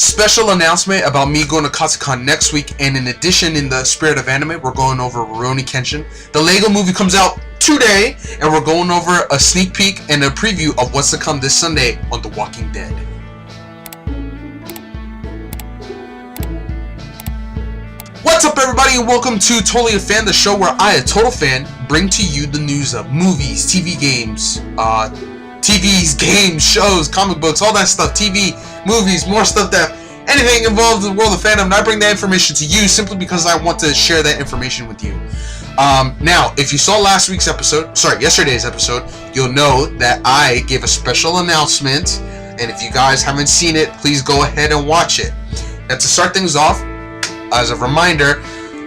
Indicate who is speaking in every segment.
Speaker 1: Special announcement about me going to Katsucon next week, and in addition, in the spirit of anime, we're going over Rurouni Kenshin. The Lego movie comes out today, and we're going over a sneak peek and a preview of what's to come this Sunday on The Walking Dead. What's up, everybody, and welcome to Totally a Fan, the show where I, a total fan, bring to you the news of movies, TV games, TVs, games, shows, comic books, all that stuff, TV, movies, more stuff, that anything involved in the world of fandom. And I bring that information to you simply because I want to share that information with you. Now, if you saw yesterday's episode, you'll know that I gave a special announcement, and if you guys haven't seen it, please go ahead and watch it. Now, to start things off, as a reminder,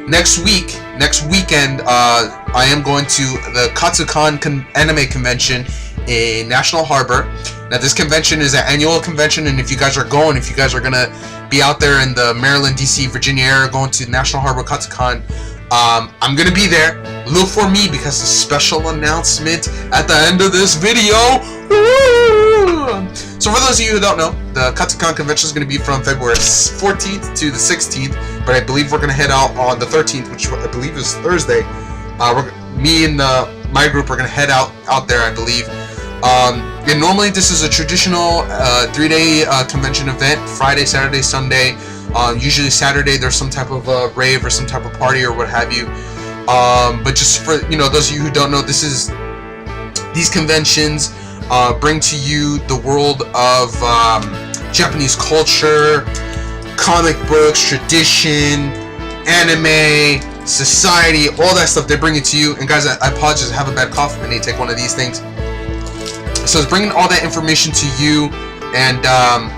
Speaker 1: next weekend, I am going to the Katsucon anime convention in National Harbor. Now, this convention is an annual convention, and if you guys are going to be out there in the Maryland, DC, Virginia area going to National Harbor Katsucon, I'm going to be there. Look for me because a special announcement at the end of this video. Woo! So for those of you who don't know, the Katsucon convention is going to be from February 14th to the 16th, but I believe we're going to head out on the 13th, which I believe is Thursday. Me and my group are going to head out there, I believe. And normally this is a traditional 3-day convention event, Friday, Saturday, Sunday. Usually Saturday there's some type of rave or some type of party or what have you. But just for those of you who don't know, these conventions bring to you the world of Japanese culture, comic books, tradition, anime, society, all that stuff. They bring it to you. And guys, I apologize, I have a bad cough. I need to take one of these things. So it's bringing all that information to you, and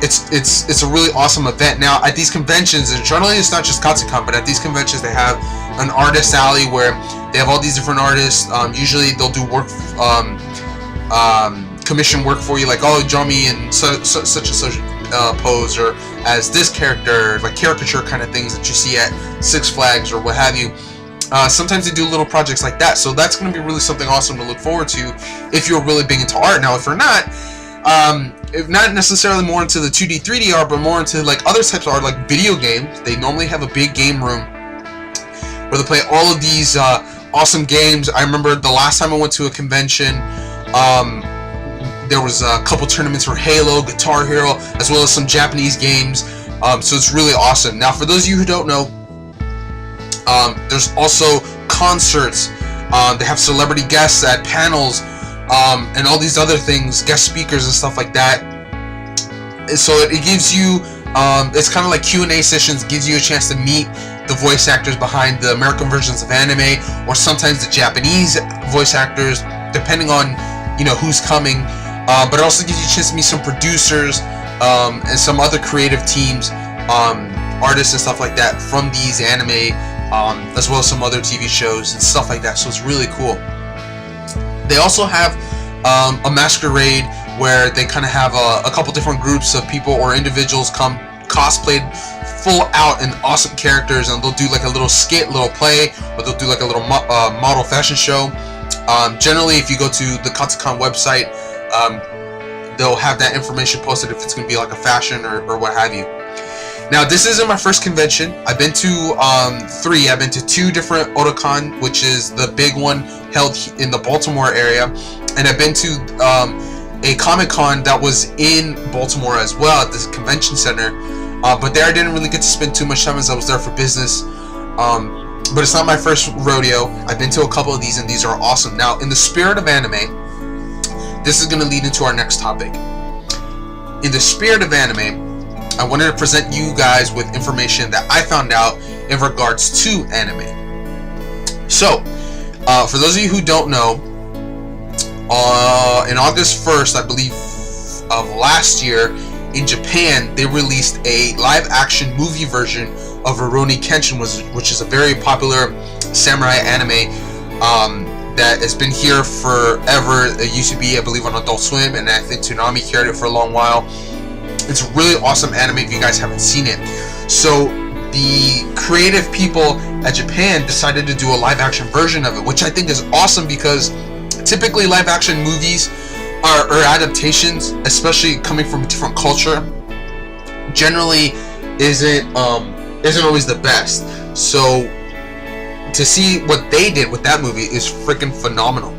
Speaker 1: it's a really awesome event. Now, at these conventions, and generally it's not just Katsucon, but at these conventions they have an artist alley where they have all these different artists. Usually they'll do work, commission work for you, like, oh, draw me in such and such pose, or as this character, like caricature kind of things that you see at Six Flags or what have you. Sometimes they do little projects like that, so that's going to be really something awesome to look forward to if you're really big into art. Now, if you're not, if not necessarily more into the 2D, 3D art, but more into like other types of art, like video games, they normally have a big game room where they play all of these awesome games. I remember the last time I went to a convention, there was a couple tournaments for Halo, Guitar Hero, as well as some Japanese games. So it's really awesome. Now, for those of you who don't know, there's also concerts. They have celebrity guests at panels, and all these other things, guest speakers and stuff like that. So it gives you, it's kind of like Q&A sessions. Gives you a chance to meet the voice actors behind the American versions of anime, or sometimes the Japanese voice actors, depending on who's coming. But it also gives you a chance to meet some producers and some other creative teams, artists and stuff like that from these anime. As well as some other TV shows and stuff like that, so it's really cool. They also have a masquerade where they kind of have a couple different groups of people or individuals come cosplayed full out in awesome characters, and they'll do like a little skit, little play, or they'll do like a little model fashion show. Generally, if you go to the Katsucon website, they'll have that information posted if it's going to be like a fashion or what have you. Now, this isn't my first convention. I've been to 3. I've been to 2 different Otakon, which is the big one held in the Baltimore area, and I've been to a Comic-Con that was in Baltimore as well at this convention center. But there I didn't really get to spend too much time as I was there for business. But it's not my first rodeo. I've been to a couple of these, and these are awesome. Now, in the spirit of anime, this is going to lead into our next topic. In the spirit of anime, I wanted to present you guys with information that I found out in regards to anime. So, for those of you who don't know, in August 1st, I believe, of last year, in Japan, they released a live-action movie version of Rurouni Kenshin, which is a very popular samurai anime that has been here forever. It used to be, I believe, on Adult Swim, and I think Toonami carried it for a long while. It's a really awesome anime if you guys haven't seen it. So the creative people at Japan decided to do a live-action version of it, which I think is awesome because typically live-action movies or adaptations, especially coming from a different culture, generally isn't always the best. So to see what they did with that movie is freaking phenomenal.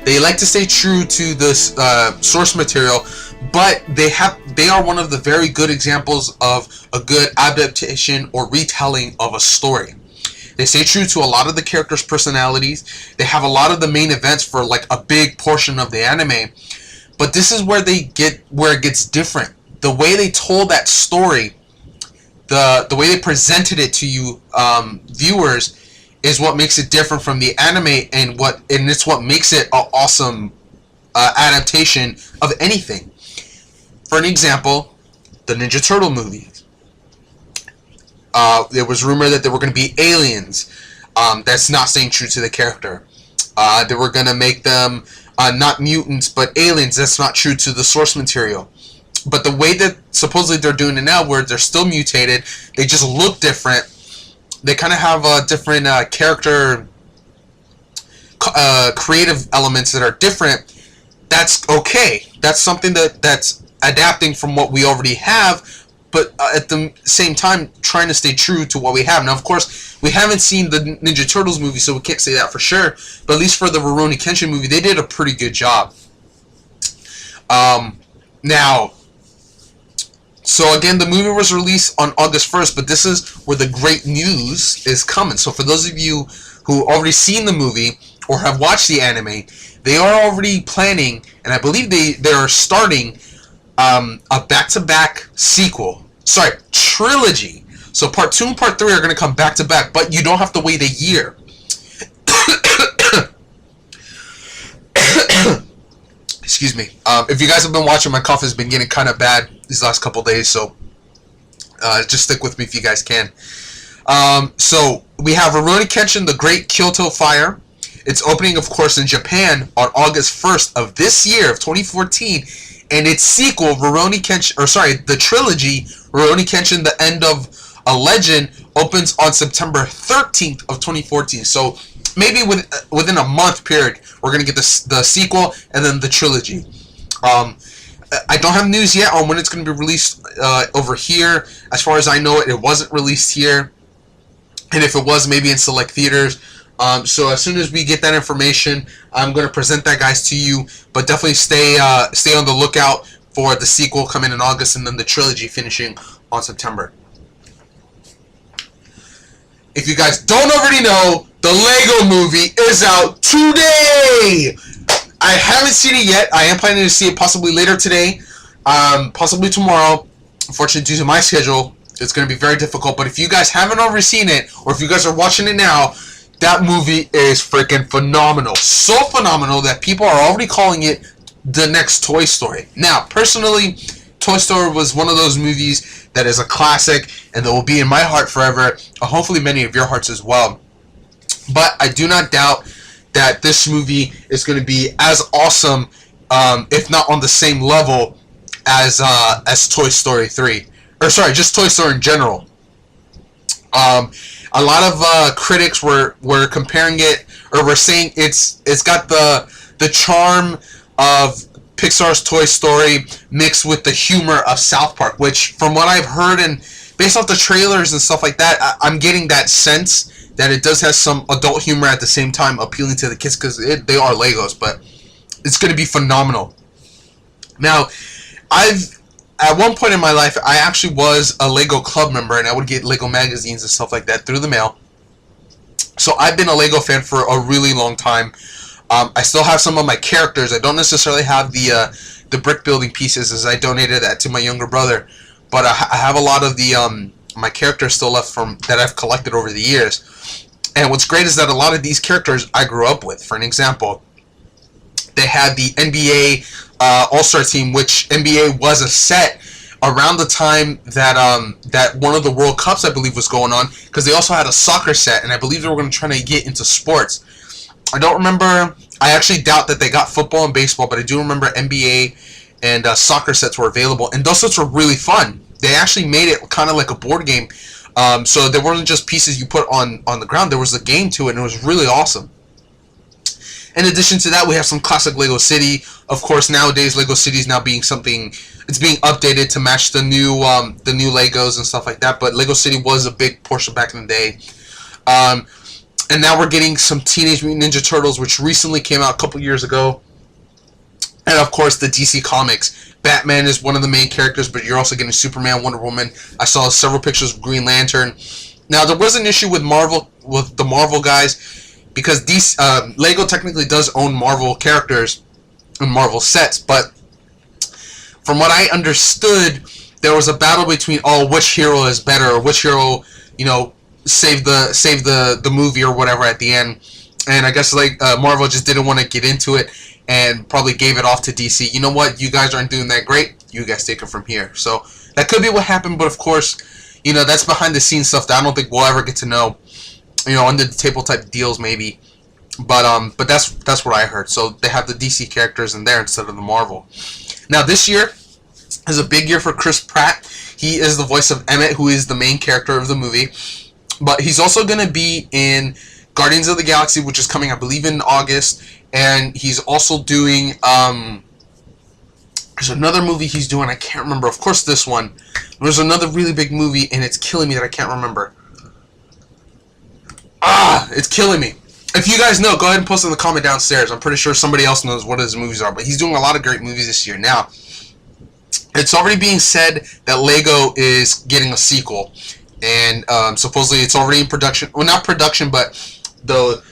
Speaker 1: They like to stay true to this source material, but they are one of the very good examples of a good adaptation or retelling of a story. They stay true to a lot of the characters' personalities. They have a lot of the main events for like a big portion of the anime. But this is where it gets different. The way they told that story, the way they presented it to you viewers, is what makes it different from the anime, and it's what makes it an awesome adaptation of anything. For an example, the Ninja Turtle movies. There was rumor that there were going to be aliens. That's not staying true to the character. They were going to make them not mutants, but aliens. That's not true to the source material. But the way that supposedly they're doing it now, where they're still mutated, they just look different. They kind of have a different character, creative elements that are different. That's okay. That's something that's adapting from what we already have, but at the same time trying to stay true to what we have. Now, of course, we haven't seen the Ninja Turtles movie, so we can't say that for sure. But at least for the Rurouni Kenshin movie, they did a pretty good job. Now, so again, the movie was released on August 1st, but this is where the great news is coming. So for those of you who already seen the movie or have watched the anime, they are already planning, and I believe they are starting a back-to-back sequel. Sorry, trilogy. So part 2 and part 3 are going to come back-to-back, but you don't have to wait a year. Excuse me. If you guys have been watching, my cough has been getting kind of bad these last couple days, so just stick with me if you guys can. So we have Rurouni Kenshin, the Great Kyoto Fire. It's opening, of course, in Japan on August 1st of this year, of 2014, and its sequel, the trilogy, Rurouni Kenshin, The End of a Legend, opens on September 13th of 2014. So maybe within a month period, we're going to get the sequel and then the trilogy. I don't have news yet on when it's going to be released over here. As far as I know, it wasn't released here. And if it was, maybe in select theaters. So as soon as we get that information, I'm going to present that, guys, to you. But definitely stay on the lookout for the sequel coming in August and then the trilogy finishing on September. If you guys don't already know, the Lego movie is out today! I haven't seen it yet. I am planning to see it possibly later today, possibly tomorrow. Unfortunately, due to my schedule, it's going to be very difficult. But if you guys haven't already seen it, or if you guys are watching it now, that movie is freaking phenomenal. So phenomenal that people are already calling it the next Toy Story. Now, personally, Toy Story was one of those movies that is a classic and that will be in my heart forever. Hopefully many of your hearts as well. But I do not doubt that this movie is going to be as awesome, if not on the same level as Toy Story 3. Or sorry, just Toy Story in general. A lot of critics were comparing it, or were saying it's got the charm of Pixar's Toy Story mixed with the humor of South Park, which from what I've heard and based off the trailers and stuff like that, I'm getting that sense that it does have some adult humor at the same time appealing to the kids, because they are Legos, but it's going to be phenomenal. Now, at one point in my life, I actually was a Lego club member, and I would get Lego magazines and stuff like that through the mail. So I've been a Lego fan for a really long time. I still have some of my characters. I don't necessarily have the brick building pieces, as I donated that to my younger brother. But I have a lot of the my characters still left from that I've collected over the years. And what's great is that a lot of these characters I grew up with. For an example, they had the NBA All-Star team, which NBA was a set around the time that one of the World Cups, I believe, was going on, because they also had a soccer set, and I believe they were going to try to get into sports. I don't remember. I actually doubt that they got football and baseball, but I do remember NBA and soccer sets were available, and those sets were really fun. They actually made it kind of like a board game, so there weren't just pieces you put on the ground. There was a game to it, and it was really awesome. In addition to that, we have some classic Lego City. Of course, nowadays Lego City is now being something. It's being updated to match the new Legos and stuff like that. But Lego City was a big portion back in the day. And now we're getting some Teenage Mutant Ninja Turtles, which recently came out a couple years ago. And of course, the DC Comics. Batman is one of the main characters, but you're also getting Superman, Wonder Woman. I saw several pictures of Green Lantern. Now, there was an issue with the Marvel guys, because Lego technically does own Marvel characters and Marvel sets, but from what I understood, there was a battle between which hero is better, or which hero, saved the movie or whatever at the end. And I guess Marvel just didn't want to get into it and probably gave it off to DC. You know what? You guys aren't doing that great. You guys take it from here. So that could be what happened, but of course, that's behind the scenes stuff that I don't think we'll ever get to know. Under the table type deals maybe. But that's what I heard. So they have the DC characters in there instead of the Marvel. Now this year is a big year for Chris Pratt. He is the voice of Emmett, who is the main character of the movie. But he's also going to be in Guardians of the Galaxy, which is coming, I believe, in August. And he's also doing, there's another movie he's doing, I can't remember. Of course, this one. There's another really big movie, and it's killing me that I can't remember. It's killing me. If you guys know, go ahead and post in the comment downstairs. I'm pretty sure somebody else knows what his movies are. But he's doing a lot of great movies this year. Now, it's already being said that Lego is getting a sequel. And supposedly it's already in production. Well, not production, but the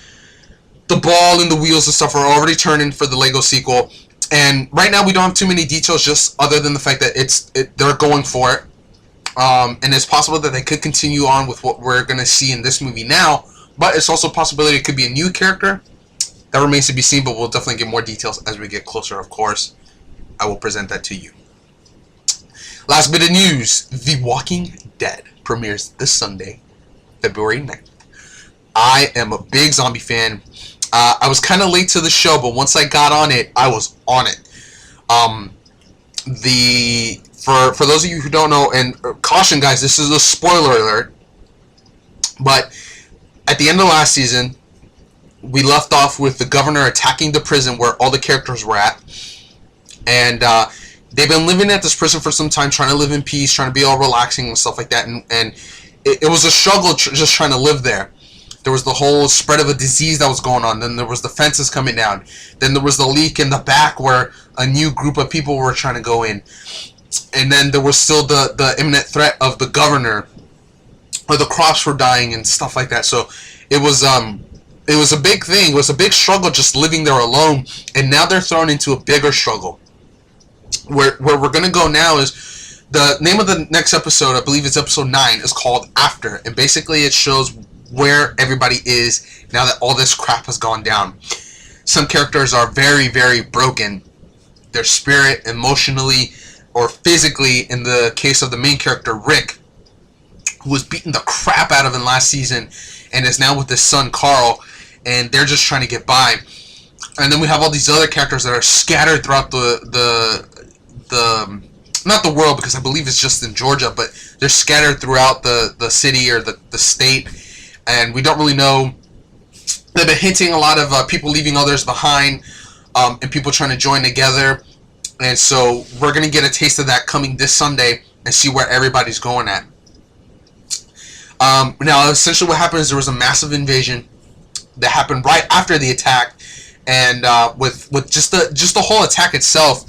Speaker 1: ball and the wheels and stuff are already turning for the Lego sequel. And right now we don't have too many details, just other than the fact that they're going for it. And it's possible that they could continue on with what we're going to see in this movie now. But it's also a possibility it could be a new character. That remains to be seen, but we'll definitely get more details as we get closer, of course. I will present that to you. Last bit of news. The Walking Dead premieres this Sunday, February 9th. I am a big zombie fan. I was kind of late to the show, but once I got on it, I was on it. For those of you who don't know, and caution guys, this is a spoiler alert, but at the end of last season, we left off with the governor attacking the prison where all the characters were at. And they've been living at this prison for some time, trying to live in peace, trying to be all relaxing and stuff like that. And it was a struggle just trying to live there. There was the whole spread of a disease that was going on. Then there was the fences coming down. Then there was the leak in the back where a new group of people were trying to go in. And then there was still the imminent threat of the governor, or the crops were dying and stuff like that. So it was a big thing. It was a big struggle just living there alone. And now they're thrown into a bigger struggle. Where we're going to go now is, the name of the next episode, I believe it's episode 9, is called After. And basically it shows where everybody is now that all this crap has gone down. Some characters are very, very broken. Their spirit, emotionally or physically, in the case of the main character, Rick, who was beaten the crap out of in last season and is now with his son, Carl, and they're just trying to get by. And then we have all these other characters that are scattered throughout the not the world, because I believe it's just in Georgia, but they're scattered throughout the city or the state, and we don't really know. They've been hinting a lot of people leaving others behind, and people trying to join together. And so we're going to get a taste of that coming this Sunday and see where everybody's going at. Now, essentially what happened is there was a massive invasion that happened right after the attack, and with just the whole attack itself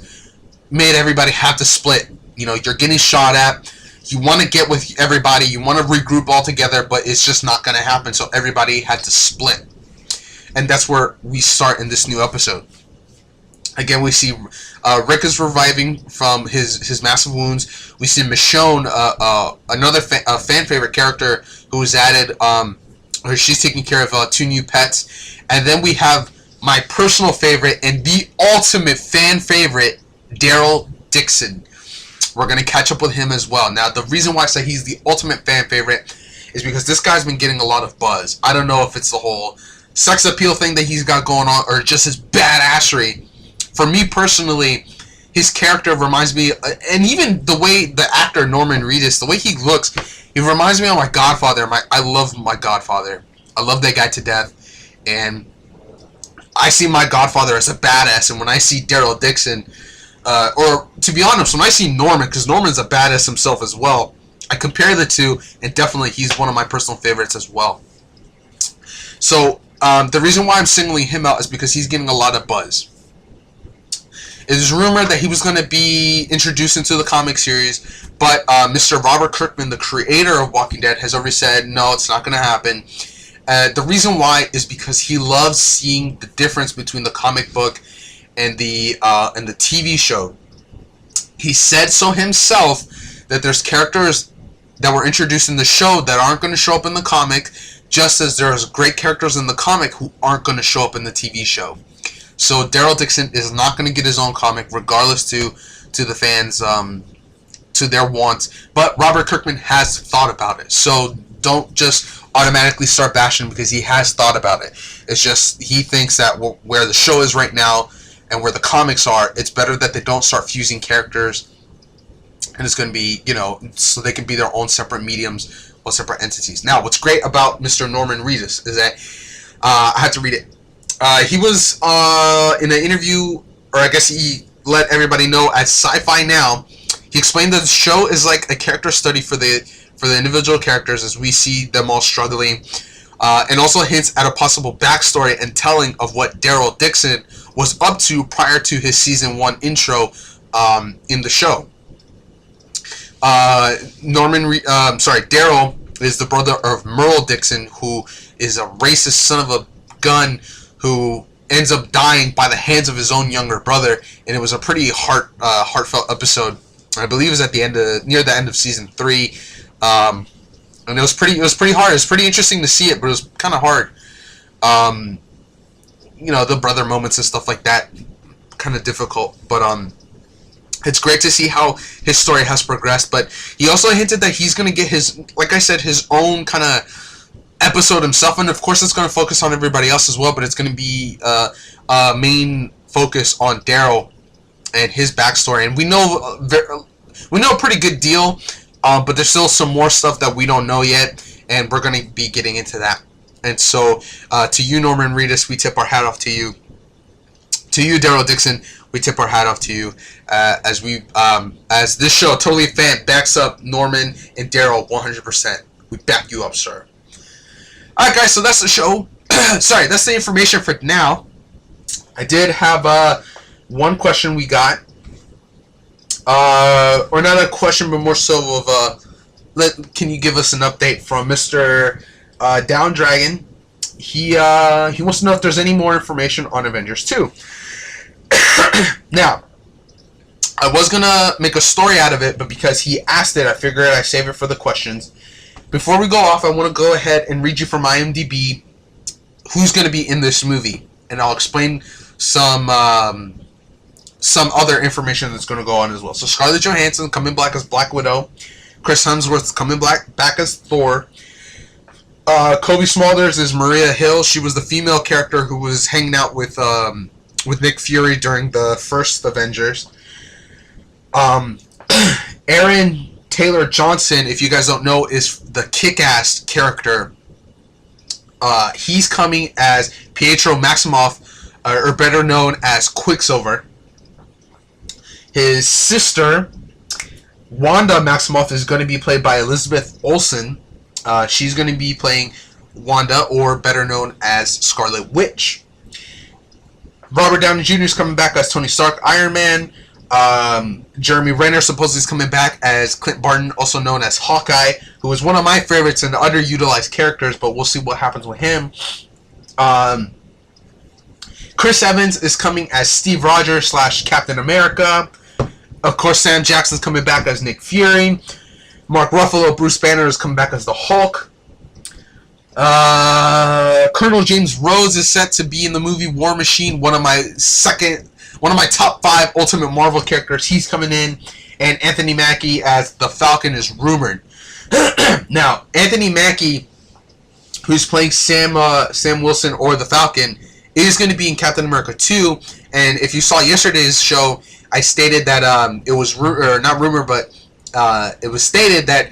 Speaker 1: made everybody have to split. You're getting shot at. You want to get with everybody. You want to regroup all together, but it's just not going to happen. So everybody had to split. And that's where we start in this new episode. Again, we see Rick is reviving from his massive wounds. We see Michonne, another fan favorite character who was added. She's taking care of 2 new pets. And then we have my personal favorite and the ultimate fan favorite, Daryl Dixon. We're going to catch up with him as well. Now, the reason why I say he's the ultimate fan favorite is because this guy's been getting a lot of buzz. I don't know if it's the whole sex appeal thing that he's got going on or just his badassery. For me personally, his character reminds me, and even the way the actor Norman Reedus, the way he looks, he reminds me of my Godfather. I love my Godfather. I love that guy to death. And I see my godfather as a badass, and when I see Daryl Dixon, or to be honest, when I see Norman, because Norman's a badass himself as well, I compare the two, and definitely he's one of my personal favorites as well. So the reason why I'm singling him out is because he's getting a lot of buzz. It is rumored that he was going to be introduced into the comic series, but Mr. Robert Kirkman, the creator of Walking Dead, has already said, no, it's not going to happen. The reason why is because he loves seeing the difference between the comic book and the TV show. He said so himself that there's characters that were introduced in the show that aren't going to show up in the comic, just as there's great characters in the comic who aren't going to show up in the TV show. So Daryl Dixon is not going to get his own comic, regardless to the fans, to their wants. But Robert Kirkman has thought about it, so don't just automatically start bashing because he has thought about it. It's just he thinks that where the show is right now and where the comics are, it's better that they don't start fusing characters, and it's going to be, you know, so they can be their own separate mediums or separate entities. Now, what's great about Mr. Norman Reedus is that I had to read it. He was in an interview, or I guess he let everybody know at Sci-Fi Now. He explained that the show is like a character study for the individual characters as we see them all struggling, and also hints at a possible backstory and telling of what Daryl Dixon was up to prior to his season 1 intro in the show. Daryl is the brother of Merle Dixon, who is a racist son of a gun who ends up dying by the hands of his own younger brother, and it was a pretty heartfelt episode. I believe it was at near the end of season 3, and it was pretty hard. It was pretty interesting to see it, but it was kind of hard. You know, the brother moments and stuff like that, kind of difficult, but it's great to see how his story has progressed. But he also hinted that he's going to get his, like I said, his own kind of episode himself, and of course it's going to focus on everybody else as well, but it's going to be a main focus on Daryl and his backstory. And we know a pretty good deal, but there's still some more stuff that we don't know yet, and we're going to be getting into that. And so to you, Norman Reedus, we tip our hat off to you. To you, Daryl Dixon, we tip our hat off to you, as this show, Totally a Fan, backs up Norman and Daryl 100%. We back you up, sir. Alright guys, so that's the show. Sorry, that's the information for now. I did have one question we got. Or not a question, but more so of can you give us an update from Mr. Down Dragon? He wants to know if there's any more information on Avengers 2. Now, I was gonna make a story out of it, but because he asked it, I figured I'd save it for the questions. Before we go off, I want to go ahead and read you from IMDb who's going to be in this movie, and I'll explain some other information that's going to go on as well. So Scarlett Johansson coming back as Black Widow, Chris Hemsworth coming back as Thor, Kobe Smulders is Maria Hill. She was the female character who was hanging out with Nick Fury during the first Avengers. Aaron Taylor Johnson, if you guys don't know, is the Kick-Ass character. He's coming as Pietro Maximoff, or better known as Quicksilver. His sister, Wanda Maximoff, is going to be played by Elizabeth Olsen. She's going to be playing Wanda, or better known as Scarlet Witch. Robert Downey Jr. is coming back as Tony Stark, Iron Man. Jeremy Renner supposedly is coming back as Clint Barton, also known as Hawkeye, who is one of my favorites and underutilized characters, but we'll see what happens with him. Chris Evans is coming as Steve Rogers / Captain America. Of course, Sam Jackson's coming back as Nick Fury. Mark Ruffalo, Bruce Banner, is coming back as the Hulk. Colonel James Rhodes is set to be in the movie War Machine, one of my top 5 Ultimate Marvel characters. He's coming in, and Anthony Mackie as the Falcon is rumored. Now, Anthony Mackie, who's playing Sam Wilson or the Falcon, is going to be in Captain America 2. And if you saw yesterday's show, I stated that it was not rumored, but it was stated that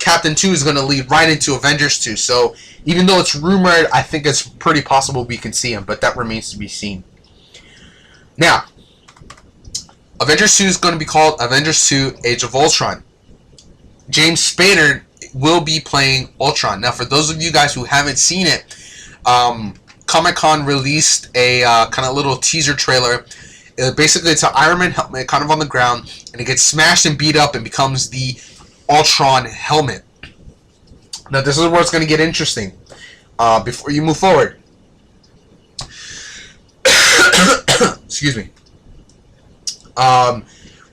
Speaker 1: Captain 2 is going to lead right into Avengers 2. So even though it's rumored, I think it's pretty possible we can see him, but that remains to be seen. Now, Avengers 2 is going to be called Avengers 2 Age of Ultron. James Spader will be playing Ultron. Now, for those of you guys who haven't seen it, Comic-Con released a kind of little teaser trailer. Basically, it's an Iron Man helmet kind of on the ground, and it gets smashed and beat up and becomes the Ultron helmet. Now, this is where it's going to get interesting. Before you move forward. Excuse me.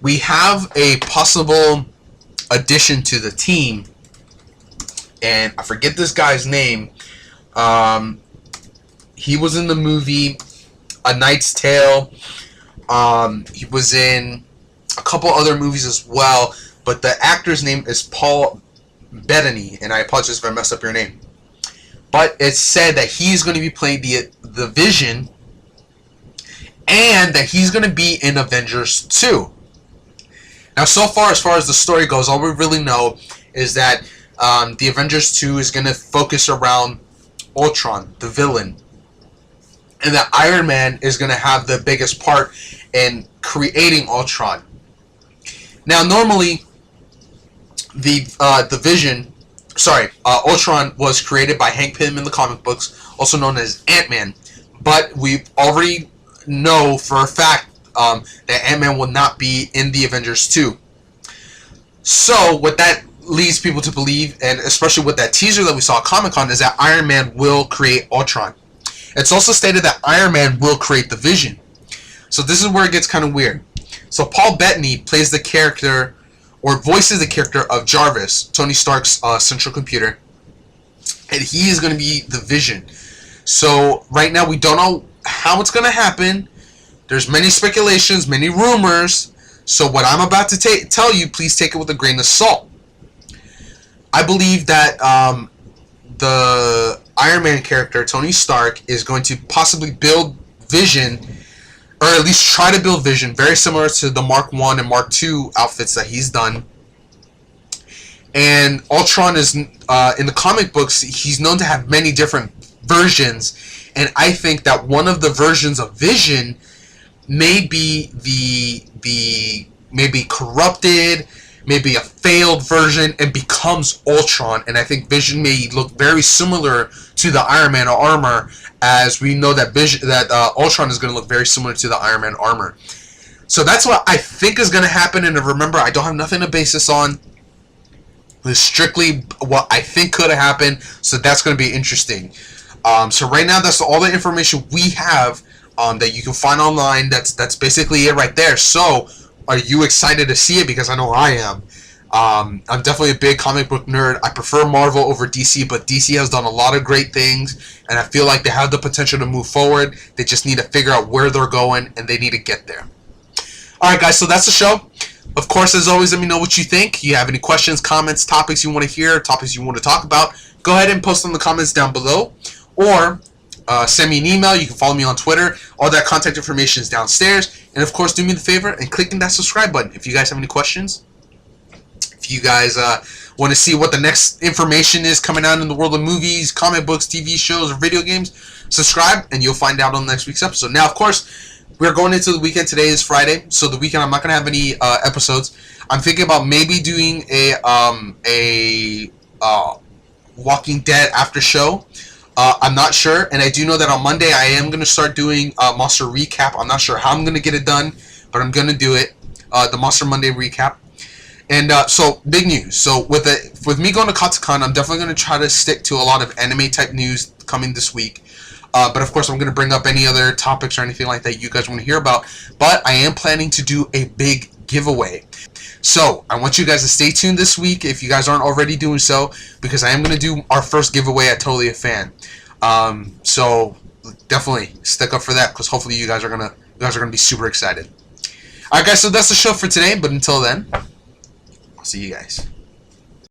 Speaker 1: We have a possible addition to the team, and I forget this guy's name. He was in the movie A Knight's Tale. He was in a couple other movies as well, but the actor's name is Paul Bettany, and I apologize if I messed up your name. But it's said that he's going to be playing the Vision, and that he's going to be in Avengers 2. Now, so far as the story goes, all we really know is that the Avengers 2 is going to focus around Ultron, the villain, and that Iron Man is going to have the biggest part in creating Ultron. Now, normally, Ultron was created by Hank Pym in the comic books, also known as Ant-Man. But we already know for a fact that Ant-Man will not be in the Avengers 2. So, what that leads people to believe, and especially with that teaser that we saw at Comic-Con, is that Iron Man will create Ultron. It's also stated that Iron Man will create the Vision. So this is where it gets kind of weird. So Paul Bettany plays the character, or voices the character of Jarvis, Tony Stark's central computer, and he is going to be the Vision. So right now we don't know how it's going to happen. There's many speculations, many rumors. So what I'm about to tell you, please take it with a grain of salt. I believe that the Iron Man character, Tony Stark, is going to possibly build Vision, or at least try to build Vision, very similar to the Mark 1 and Mark 2 outfits that he's done. And Ultron is, in the comic books, he's known to have many different versions, and I think that one of the versions of Vision may be maybe corrupted, maybe a failed version, and becomes Ultron. And I think Vision may look very similar to the Iron Man armor, as we know that Ultron is going to look very similar to the Iron Man armor. So that's what I think is going to happen. And remember, I don't have nothing to base this on. It's strictly what I think could have happened. So that's going to be interesting. So right now, that's all the information we have that you can find online. That's basically it right there. So are you excited to see it? Because I know I am. I'm definitely a big comic book nerd. I prefer Marvel over DC, but DC has done a lot of great things, and I feel like they have the potential to move forward. They just need to figure out where they're going, and they need to get there. Alright guys, so that's the show. Of course, as always, let me know what you think. You have any questions, comments, topics you want to hear, topics you want to talk about, go ahead and post them in the comments down below. Or send me an email. You can follow me on Twitter. All that contact information is downstairs. And of course, do me the favor and click that subscribe button if you guys have any questions. If you guys want to see what the next information is coming out in the world of movies, comic books, TV shows, or video games, subscribe and you'll find out on next week's episode. Now, of course, we're going into the weekend. Today is Friday, so the weekend I'm not going to have any episodes. I'm thinking about maybe doing a Walking Dead after show. I'm not sure, and I do know that on Monday I am going to start doing Monster Recap. I'm not sure how I'm going to get it done, but I'm going to do it, the Monster Monday Recap. And so, big news. So, with me going to Katsucon, I'm definitely going to try to stick to a lot of anime-type news coming this week. But, of course, I'm going to bring up any other topics or anything like that you guys want to hear about. But I am planning to do a big giveaway. So, I want you guys to stay tuned this week if you guys aren't already doing so, because I am going to do our first giveaway at Totally a Fan. So, definitely stick up for that, because hopefully you guys are going to be super excited. Alright guys, so that's the show for today, but until then, I'll see you guys.